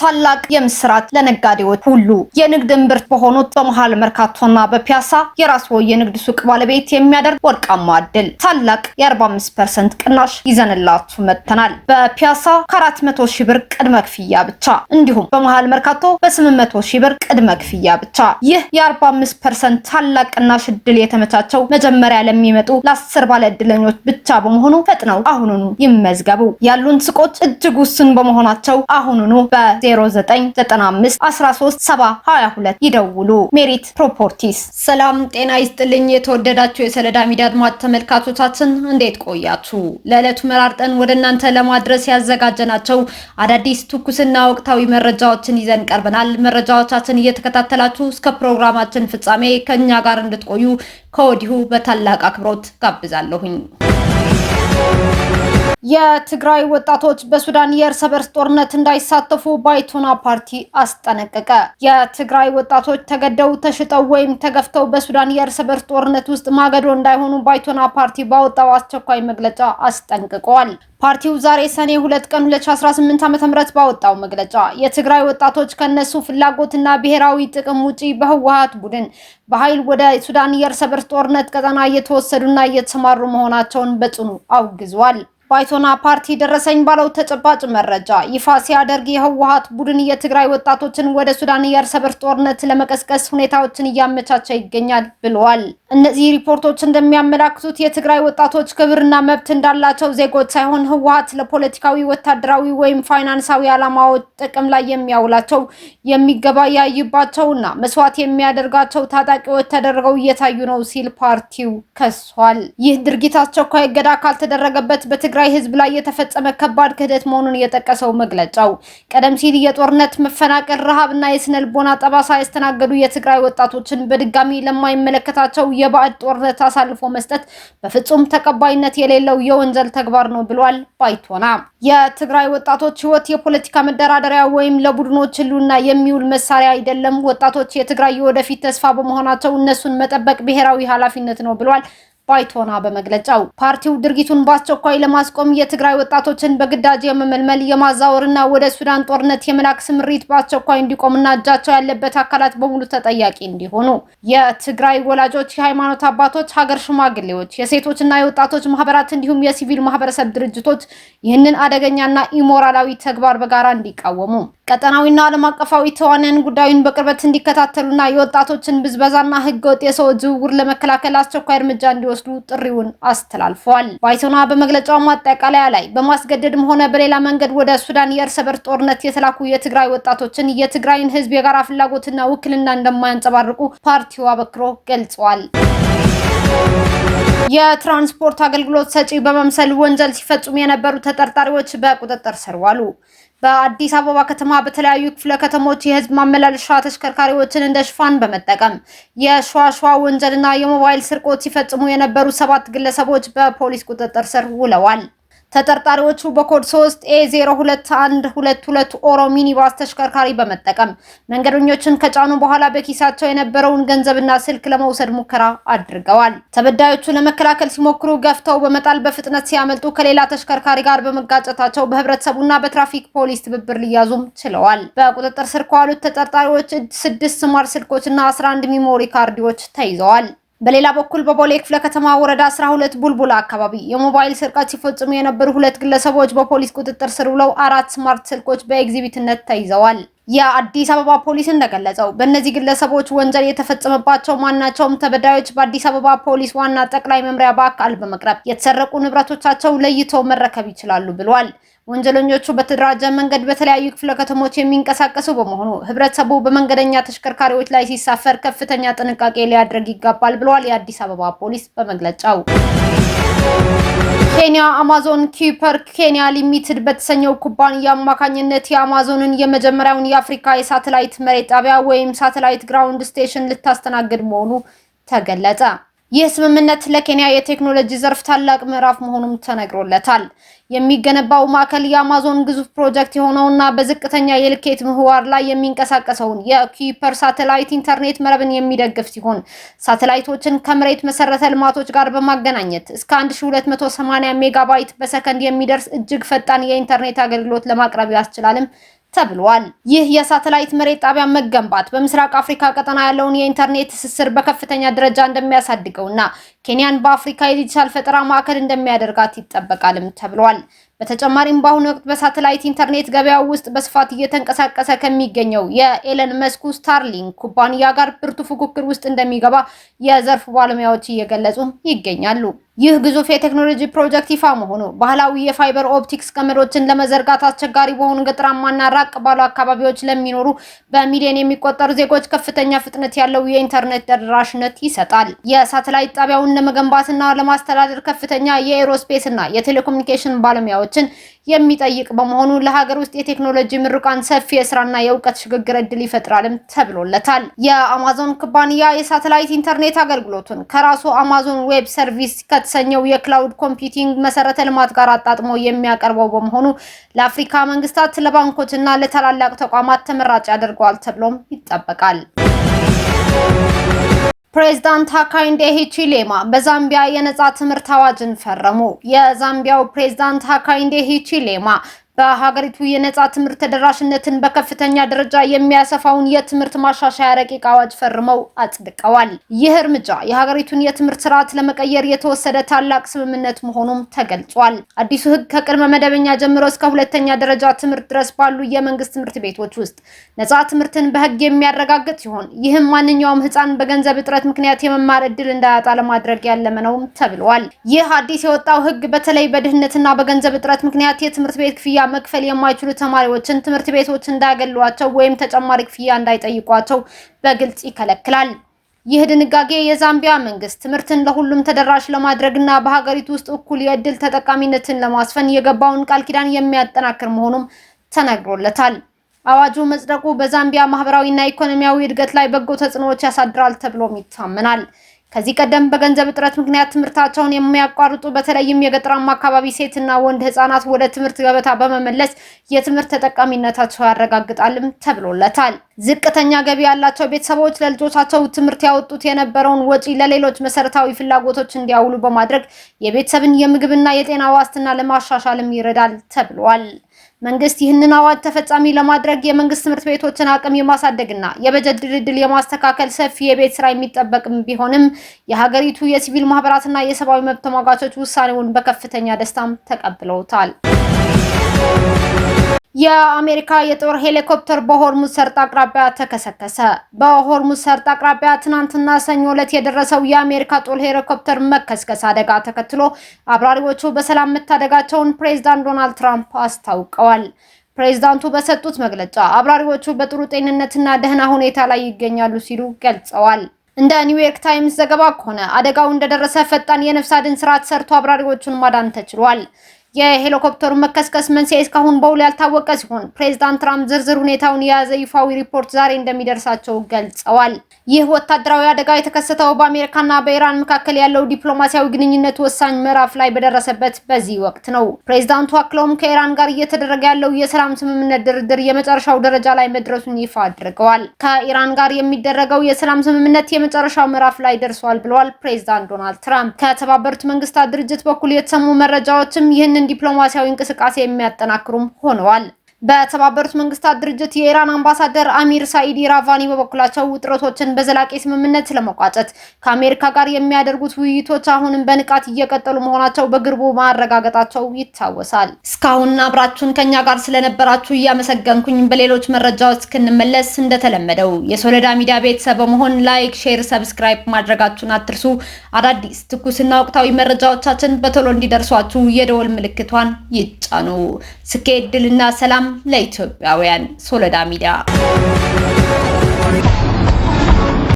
ታላቅ የምስራት ለነጋዴዎች ሁሉ የንግድ እምብርት በሆኑት በመሃል መርካቶና በፒያሳ የራስዎ የንግድ ሱቅ ባለቤት የሚያደርግ ወርቃማ እድል ታላቅ የ45% ቅናሽ ይዘንላችሁ መጥተናል። በፒያሳ ከ400 ሺህ ብር ቅድመ ክፍያ ብቻ እንዲሁም በመሃል መርካቶ በ800 ሺህ ብር ቅድመ ክፍያ ብቻ። ይህ የ45% ታላቅ ቅናሽ እድል የተመቻቸው መጀመሪያ ለሚመጡ ለ10 ባለ እድለኞች ብቻ በመሆኑ ፈጥነው አሁኑኑ ይመዝገቡ። ያሉን ሱቆች እጅግ ውስን በመሆናቸው አሁኑኑ በ0995 13 722 ይደውሉ። ሜሪት ፕሮፐርቲስ። ሰላም ጤና ይስጥልኝ የተወደዳችሁ የሰለዳ ሚዲያ አድማጭ ተመልካቾቻችን እንዴት ቆያችሁ? ለዕለቱ መራርጠን ወደ እናንተ ለማድረስ ያዘጋጀናቸው አዳዲስ ትኩስና ወቅታዊ መረጃዎችን ይዘን ቀርበናል። መረጃዎቻችን እየተከታተላችሁ እስከ ፕሮግራማችን ፍጻሜ ከኛ ጋር እንድትቆዩ ከወዲሁ በታላቅ አክብሮት ጋብዛለሁኝ። የትግራይ ወጣቶች በሱዳን የእርስ በርስ ጦርነት እንዳይሳተፉ ባይቶና ፓርቲ አስጠነቀቀ። የትግራይ ወጣቶች ተገደው ተሽጠው ወይም ተገፍተው በሱዳን የእርስ በርስ ጦርነት ውስጥ ማገዶ እንዳይሆኑ ባይቶና ፓርቲ ባወጣው አስቸኳይ መግለጫ አስጠንቅቀዋል። ፓርቲው ዛሬ ሰኔ 2 ቀን 2018 ዓ.ም ባወጣው መግለጫ የትግራይ ወጣቶች ከነሱ ፍላጎትና ብሔራዊ ጥቅም ውጪ በህወሓት ቡድን በኃይል ወደ ሱዳን የእርስ በርስ ጦርነት ቀጠና እየተወሰዱና እየተሰማሩ መሆናቸውን በጽኑ አውግዟል። ባይቶና ፓርቲ ደረሰኝ ባለው ተጨባጭ መረጃ ይፋ ሲያደርግ የህወሓት ቡድን የትግራይ ወጣቶችን ወደ ሱዳን የእርስ በርስ ጦርነት ለመቀስቀስ ሁኔታዎችን እያመቻቸ ይገኛል ብለዋል። እነዚህ ሪፖርቶች እንደሚያመላክቱት የትግራይ ወጣቶች ክብርና መብት እንዳላቸው ዜጎች ሳይሆን ህወሓት ለፖለቲካዊ፣ ወታደራዊ ወይም ፋይናንሳዊ ዓላማዎች ጥቅም ላይ የሚያውላቸው የሚገበያይባቸውና መስዋዕት የሚያደርጋቸው ታጣቂዎች ተደርገው እየታዩ ነው ሲል ፓርቲው ከሷል። ይህ ድርጊት አስቸኳይ እገዳ ካልተደረገበት በትግራይ ህዝብ ላይ የተፈጸመ ከባድ ክህደት መሆኑን የጠቀሰው መግለጫው ቀደም ሲል የጦርነት መፈናቀል፣ ረሃብና የስነልቦና ጠባሳ ያስተናገዱ የትግራይ ወጣቶችን በድጋሚ ለማይመለከታቸው የባዕድ ጦርነት አሳልፎ መስጠት በፍጹም ተቀባይነት የሌለው የወንጀል ተግባር ነው ብሏል። ባይቶና የትግራይ ወጣቶች ህይወት የፖለቲካ መደራደሪያ ወይም ለቡድኖች ህልውና የሚውል መሳሪያ አይደለም። ወጣቶች የትግራይ የወደፊት ተስፋ በመሆናቸው እነሱን መጠበቅ ብሔራዊ ኃላፊነት ነው ብሏል። ባይቶና በመግለጫው ፓርቲው ድርጊቱን በአስቸኳይ ለማስቆም የትግራይ ወጣቶችን በግዳጅ የመመልመል የማዛወርና ወደ ሱዳን ጦርነት የመላክ ስምሪት በአስቸኳይ እንዲቆምና እጃቸው ያለበት አካላት በሙሉ ተጠያቂ እንዲሆኑ የትግራይ ወላጆች፣ የሃይማኖት አባቶች፣ ሀገር ሽማግሌዎች፣ የሴቶችና የወጣቶች ማህበራት እንዲሁም የሲቪል ማህበረሰብ ድርጅቶች ይህንን አደገኛና ኢሞራላዊ ተግባር በጋራ እንዲቃወሙ ቀጠናዊና ዓለም አቀፋዊ ተዋናያን ጉዳዩን በቅርበት እንዲከታተሉና የወጣቶችን ብዝበዛና ህገወጥ የሰው ዝውውር ለመከላከል አስቸኳይ እርምጃ እንዲወስዱ ጥሪውን አስተላልፈዋል። ባይቶና በመግለጫው ማጠቃለያ ላይ በማስገደድም ሆነ በሌላ መንገድ ወደ ሱዳን የእርስ በርስ ጦርነት የተላኩ የትግራይ ወጣቶችን የትግራይን ህዝብ የጋራ ፍላጎትና ውክልና እንደማያንጸባርቁ ፓርቲው አበክሮ ገልጿል። የትራንስፖርት አገልግሎት ሰጪ በመምሰል ወንጀል ሲፈጽሙ የነበሩ ተጠርጣሪዎች በቁጥጥር ስር ዋሉ። በአዲስ አበባ ከተማ በተለያዩ ክፍለ ከተሞች የህዝብ ማመላለሻ ተሽከርካሪዎችን እንደ ሽፋን በመጠቀም የሸዋሸዋ ወንጀልና የሞባይል ስርቆት ሲፈጽሙ የነበሩ 7 ግለሰቦች በፖሊስ ቁጥጥር ስር ውለዋል። ተጠርጣሪዎቹ በኮድ 3 A022122 ኦሮ ሚኒባስ ተሽከርካሪ በመጠቀም መንገደኞችን ከጫኑ በኋላ በኪሳቸው የነበረውን ገንዘብና ስልክ ለመውሰድ ሙከራ አድርገዋል። ተበዳዮቹ ለመከላከል ሲሞክሩ ገፍተው በመጣል በፍጥነት ሲያመልጡ ከሌላ ተሽከርካሪ ጋር በመጋጨታቸው በህብረተሰቡና በትራፊክ ፖሊስ ትብብር ሊያዙም ችለዋል። በቁጥጥር ስር ከዋሉት ተጠርጣሪዎች 6 ስማርት ስልኮችና 11 ሚሞሪ ካርዶች ተይዘዋል። በሌላ በኩል በቦሌ ክፍለ ከተማ ወረዳ 12 ቡልቡላ አካባቢ የሞባይል ስርቀት ሲፈጽሙ የነበሩ 2 ግለሰቦች በፖሊስ ቁጥጥር ስር ውለው 4 ስማርት ስልኮች በኤግዚቢትነት ተይዘዋል። የአዲስ አበባ ፖሊስ እንደገለጸው በእነዚህ ግለሰቦች ወንጀል የተፈጸመባቸው ማናቸውም ተበዳዮች በአዲስ አበባ ፖሊስ ዋና ጠቅላይ መምሪያ በአካል በመቅረብ የተሰረቁ ንብረቶቻቸው ለይተው መረከብ ይችላሉ ብሏል። ወንጀለኞቹ በተደራጀ መንገድ በተለያዩ ክፍለ ከተሞች የሚንቀሳቀሱ በመሆኑ ህብረተሰቡ በመንገደኛ ተሽከርካሪዎች ላይ ሲሳፈር ከፍተኛ ጥንቃቄ ሊያደርግ ይገባል ብሏል የአዲስ አበባ ፖሊስ በመግለጫው። ኬንያ አማዞን ኪፐር ኬንያ ሊሚትድ በተሰኘው ኩባንያ አማካኝነት የአማዞንን የመጀመሪያውን የአፍሪካ የሳተላይት መሬት ጣቢያ ወይም ሳተላይት ግራውንድ ስቴሽን ልታስተናግድ መሆኑ ተገለጸ። ይህ ስምምነት ለኬንያ የቴክኖሎጂ ዘርፍ ታላቅ ምዕራፍ መሆኑም ተነግሮለታል። የሚገነባው ማዕከል የአማዞን ግዙፍ ፕሮጀክት የሆነውና በዝቅተኛ የልኬት ምህዋር ላይ የሚንቀሳቀሰውን የኩፐር ሳተላይት ኢንተርኔት መረብን የሚደግፍ ሲሆን ሳተላይቶችን ከመሬት መሰረተ ልማቶች ጋር በማገናኘት እስከ 1280 ሜጋባይት በሰከንድ የሚደርስ እጅግ ፈጣን የኢንተርኔት አገልግሎት ለማቅረብ ያስችላልም ተብሏል። ይህ የሳተላይት መሬት ጣቢያ መገንባት በምስራቅ አፍሪካ ቀጠና ያለውን የኢንተርኔት ትስስር በከፍተኛ ደረጃ እንደሚያሳድገውና ኬንያን በአፍሪካ የዲጂታል ፈጠራ ማዕከል እንደሚያደርጋት ይጠበቃልም ተብሏል። በተጨማሪም በአሁኑ ወቅት በሳተላይት ኢንተርኔት ገበያው ውስጥ በስፋት እየተንቀሳቀሰ ከሚገኘው የኤለን መስኩ ስታርሊንክ ኩባንያ ጋር ብርቱ ፉክክር ውስጥ እንደሚገባ የዘርፉ ባለሙያዎች እየገለጹ ይገኛሉ። ይህ ግዙፍ የቴክኖሎጂ ፕሮጀክት ይፋ መሆኑ ባህላዊ የፋይበር ኦፕቲክስ ገመዶችን ለመዘርጋት አስቸጋሪ በሆኑ ገጠራማና ራቅ ባሉ አካባቢዎች ለሚኖሩ በሚሊዮን የሚቆጠሩ ዜጎች ከፍተኛ ፍጥነት ያለው የኢንተርኔት ተደራሽነት ይሰጣል። የሳተላይት ጣቢያውን ለመገንባትና ለማስተዳደር ከፍተኛ የኤሮስፔስ እና የቴሌኮሙኒኬሽን ባለሙያዎችን የሚጠይቅ በመሆኑ ለሀገር ውስጥ የቴክኖሎጂ ምሩቃን ሰፊ የስራና የእውቀት ሽግግር እድል ይፈጥራልም ተብሎለታል። የአማዞን ኩባንያ የሳተላይት ኢንተርኔት አገልግሎቱን ከራሱ አማዞን ዌብ ሰርቪስ ከተሰኘው የክላውድ ኮምፒውቲንግ መሰረተ ልማት ጋር አጣጥሞ የሚያቀርበው በመሆኑ ለአፍሪካ መንግስታት፣ ለባንኮችና ለታላላቅ ተቋማት ተመራጭ ያደርገዋል ተብሎም ይጠበቃል። ፕሬዝዳንት ሃካይንዴ ሂቺሌማ በዛምቢያ የነጻ ትምህርት አዋጅን ፈረሙ። የዛምቢያው ፕሬዝዳንት ሃካይንዴ ሂቺሌማ በሀገሪቱ የነጻ ትምህርት ተደራሽነትን በከፍተኛ ደረጃ የሚያሰፋውን የትምህርት ማሻሻያ ረቂቅ አዋጅ ፈርመው አጽድቀዋል። ይህ እርምጃ የሀገሪቱን የትምህርት ስርዓት ለመቀየር የተወሰደ ታላቅ ስምምነት መሆኑም ተገልጿል። አዲሱ ሕግ ከቅድመ መደበኛ ጀምሮ እስከ ሁለተኛ ደረጃ ትምህርት ድረስ ባሉ የመንግስት ትምህርት ቤቶች ውስጥ ነጻ ትምህርትን በሕግ የሚያረጋግጥ ሲሆን ይህም ማንኛውም ሕፃን በገንዘብ እጥረት ምክንያት የመማር እድል እንዳያጣ ለማድረግ ያለመ ነውም ተብሏል። ይህ አዲስ የወጣው ሕግ በተለይ በድህነትና በገንዘብ እጥረት ምክንያት የትምህርት ቤት ክፍያ መክፈል የማይችሉ ተማሪዎችን ትምህርት ቤቶች እንዳያገሏቸው ወይም ተጨማሪ ክፍያ እንዳይጠይቋቸው በግልጽ ይከለክላል። ይህ ድንጋጌ የዛምቢያ መንግስት ትምህርትን ለሁሉም ተደራሽ ለማድረግና በሀገሪቱ ውስጥ እኩል የእድል ተጠቃሚነትን ለማስፈን የገባውን ቃል ኪዳን የሚያጠናክር መሆኑም ተነግሮለታል። አዋጁ መጽደቁ በዛምቢያ ማህበራዊና ኢኮኖሚያዊ እድገት ላይ በጎ ተጽዕኖዎች ያሳድራል ተብሎም ይታመናል። ከዚህ ቀደም በገንዘብ እጥረት ምክንያት ትምህርታቸውን የሚያቋርጡ በተለይም የገጠራማ አካባቢ ሴትና ወንድ ህጻናት ወደ ትምህርት ገበታ በመመለስ የትምህርት ተጠቃሚነታቸው ያረጋግጣልም ተብሎለታል። ዝቅተኛ ገቢ ያላቸው ቤተሰቦች ለልጆቻቸው ትምህርት ያወጡት የነበረውን ወጪ ለሌሎች መሰረታዊ ፍላጎቶች እንዲያውሉ በማድረግ የቤተሰብን የምግብና የጤና ዋስትና ለማሻሻልም ይረዳል ተብሏል። መንግስት ይህንን አዋጅ ተፈጻሚ ለማድረግ የመንግስት ትምህርት ቤቶችን አቅም የማሳደግና የበጀት ድልድል የማስተካከል ሰፊ የቤት ስራ የሚጠበቅም ቢሆንም የሀገሪቱ የሲቪል ማህበራትና የሰብአዊ መብት ተሟጋቾች ውሳኔውን በከፍተኛ ደስታም ተቀብለውታል። የአሜሪካ የጦር ሄሊኮፕተር በሆርሙዝ ሰርጥ አቅራቢያ ተከሰከሰ። በሆርሙዝ ሰርጥ አቅራቢያ ትናንትና ሰኞ ዕለት የደረሰው የአሜሪካ ጦር ሄሊኮፕተር መከስከስ አደጋ ተከትሎ አብራሪዎቹ በሰላም መታደጋቸውን ፕሬዝዳንት ዶናልድ ትራምፕ አስታውቀዋል። ፕሬዝዳንቱ በሰጡት መግለጫ አብራሪዎቹ በጥሩ ጤንነትና ደህና ሁኔታ ላይ ይገኛሉ ሲሉ ገልጸዋል። እንደ ኒውዮርክ ታይምስ ዘገባ ከሆነ አደጋው እንደደረሰ ፈጣን የነፍስ አድን ስርዓት ሰርቶ አብራሪዎቹን ማዳን ተችሏል። የሄሊኮፕተሩ መከስከስ መንስኤ እስካሁን በውል ያልታወቀ ሲሆን ፕሬዝዳንት ትራምፕ ዝርዝር ሁኔታውን የያዘ ይፋዊ ሪፖርት ዛሬ እንደሚደርሳቸው ገልጸዋል። ይህ ወታደራዊ አደጋ የተከሰተው በአሜሪካና በኢራን መካከል ያለው ዲፕሎማሲያዊ ግንኙነት ወሳኝ ምዕራፍ ላይ በደረሰበት በዚህ ወቅት ነው። ፕሬዝዳንቱ አክለውም ከኢራን ጋር እየተደረገ ያለው የሰላም ስምምነት ድርድር የመጨረሻው ደረጃ ላይ መድረሱን ይፋ አድርገዋል። ከኢራን ጋር የሚደረገው የሰላም ስምምነት የመጨረሻው ምዕራፍ ላይ ደርሷል ብለዋል ፕሬዝዳንት ዶናልድ ትራምፕ። ከተባበሩት መንግስታት ድርጅት በኩል የተሰሙ መረጃዎችም ይህንን ዲፕሎማሲያዊ እንቅስቃሴ የሚያጠናክሩም ሆነዋል። በተባበሩት መንግስታት ድርጅት የኢራን አምባሳደር አሚር ሳኢድ ኢራቫኒ በበኩላቸው ውጥረቶችን በዘላቂ ስምምነት ለመቋጨት ከአሜሪካ ጋር የሚያደርጉት ውይይቶች አሁንም በንቃት እየቀጠሉ መሆናቸው በቅርቡ ማረጋገጣቸው ይታወሳል። እስካሁን አብራችሁን ከኛ ጋር ስለነበራችሁ እያመሰገንኩኝ በሌሎች መረጃዎች እስክንመለስ እንደተለመደው የሶለዳ ሚዲያ ቤተሰብ በመሆን ላይክ፣ ሼር፣ ሰብስክራይብ ማድረጋችሁን አትርሱ። አዳዲስ ትኩስና ወቅታዊ መረጃዎቻችን በቶሎ እንዲደርሷችሁ የደወል ምልክቷን ይጫኑ። ስኬት፣ ድልና ሰላም ለኢትዮጵያውያን። ሶለዳ ሚዲያ